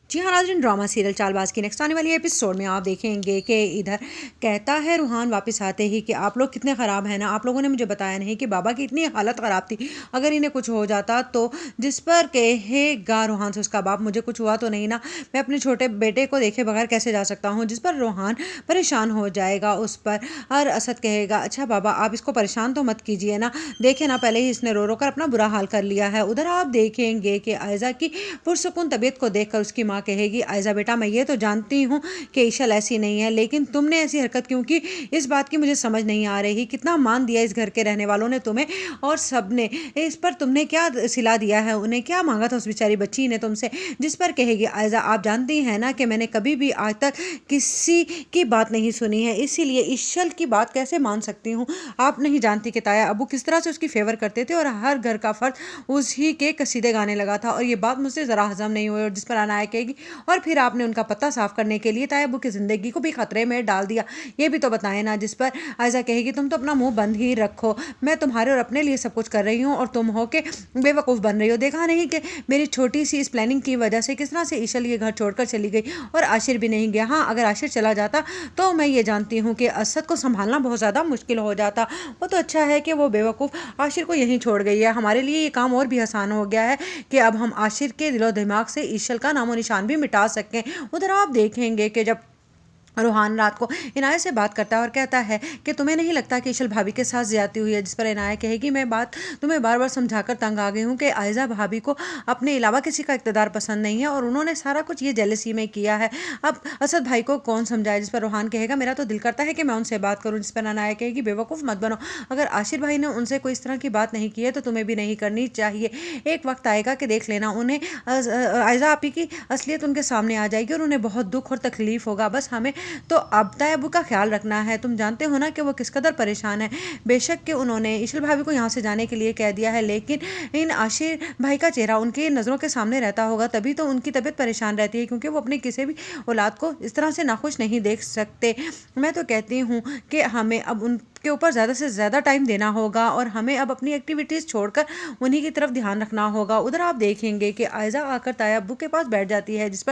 जी हाँ नाज़रीन, drama serial Chaalbaaz की नेक्स्ट आने वाली एपिसोड में आप देखेंगे कि इधर कहता है रूहान वापस आते ही कि आप लोग कितने ख़राब हैं ना, आप लोगों ने मुझे बताया नहीं कि बाबा की इतनी हालत ख़राब थी, अगर इन्हें कुछ हो जाता तो। जिस पर कहेगा रूहान से उसका बाप, मुझे कुछ हुआ तो नहीं ना, मैं अपने छोटे बेटे को देखे बगैर कैसे जा सकता हूँ। जिस पर रूहान परेशान हो जाएगा उस पर, और असद कहेगा अच्छा बाबा आप इसको परेशान तो मत कीजिए ना, देखे ना पहले ही इसने रो रो कर अपना बुरा हाल कर लिया है। उधर आप देखेंगे कि आयजा की पुरसुकून तबीयत को देखकर उसकी माँ कहेगी आयजा बेटा मैं ये तो जानती हूँ कि ईशल ऐसी नहीं है, लेकिन तुमने ऐसी हरकत क्यों की, इस बात की मुझे समझ नहीं आ रही। कितना मान दिया इस घर के रहने वालों ने तुम्हें, और सबने इस पर तुमने क्या सिला दिया है, उन्हें क्या मांगा था उस बेचारी बच्ची ने तुमसे। जिस पर कहेगी आयजा आप जानती हैं ना कि मैंने कभी भी आज तक किसी की बात नहीं सुनी है, इसीलिए ईशल की बात कैसे मान सकती हूँ। आप नहीं जानती कि ताया अबू किस तरह से उसकी फेवर करते थे और हर घर का फर्द उसी के कसीदे गाने लगा था, और ये बात मुझसे ज़रा हजम नहीं हुई। और जिस पर अनाया कहेगी और फिर आपने उनका पता साफ करने के लिए ताया अबू की ज़िंदगी को भी खतरे में डाल दिया, ये भी तो बताएं ना। जिस पर आयजा कहेगी तुम तो अपना मुंह बंद ही रखो, मैं तुम्हारे और अपने लिए सब कुछ कर रही हूँ और तुम हो के बेवकूफ़ बन रही हो। देखा नहीं कि मेरी छोटी सी इस प्लानिंग की वजह से किस तरह से ईशल ये घर छोड़कर चली गई, और आशिर भी नहीं गया। हाँ अगर आशिर चला जाता तो मैं ये जानती हूँ कि असद को संभालना बहुत ज़्यादा मुश्किल हो जाता। वो तो अच्छा है कि वो बेवकूफ़ आशिर को यहीं छोड़ गई है, हमारे लिए ये काम और भी आसान हो गया है कि अब हम आशिर के दिलो दिमाग से ईशल का नामो निशान भी मिटा सकें। उधर आप देखेंगे कि जब रूहान रात को इनाया से बात करता है और कहता है कि तुम्हें नहीं लगता कि ईशल भाभी के साथ ज्यादती हुई है। जिस पर इनाया कहेगी मैं बात तुम्हें बार बार समझाकर तंग आ गई हूँ कि आयजा भाभी को अपने अलावा किसी का इक़्तिदार पसंद नहीं है और उन्होंने सारा कुछ ये जेलसी में किया है, अब असद भाई को कौन समझाए। जिस पर रूहान कहेगा मेरा तो दिल करता है कि मैं उनसे बात करूँ। जिस पर इनाया कहेगी बेवकूफ़ मत बनो, अगर आशिर भाई ने उनसे कोई इस तरह की बात नहीं की है तो तुम्हें भी नहीं करनी चाहिए। एक वक्त आएगा कि देख लेना उन्हें आयजा आपी की असलियत उनके सामने आ जाएगी और उन्हें बहुत दुख और तकलीफ होगा। बस हमें तो अब ताया अबू का ख्याल रखना है, तुम जानते हो ना कि वो किस कदर परेशान है। बेशक कि उन्होंने ईशल भाभी को यहाँ से जाने के लिए कह दिया है, लेकिन इन आशिर भाई का चेहरा उनकी नज़रों के सामने रहता होगा, तभी तो उनकी तबीयत परेशान रहती है, क्योंकि वो अपनी किसी भी औलाद को इस तरह से नाखुश नहीं देख सकते। मैं तो कहती हूँ कि हमें अब उनके ऊपर ज़्यादा से ज़्यादा टाइम देना होगा और हमें अब अपनी एक्टिविटीज़ छोड़कर उन्हीं की तरफ ध्यान रखना होगा। उधर आप देखेंगे कि आयजा आकर ताया अब्बू के पास बैठ जाती है, जिस पर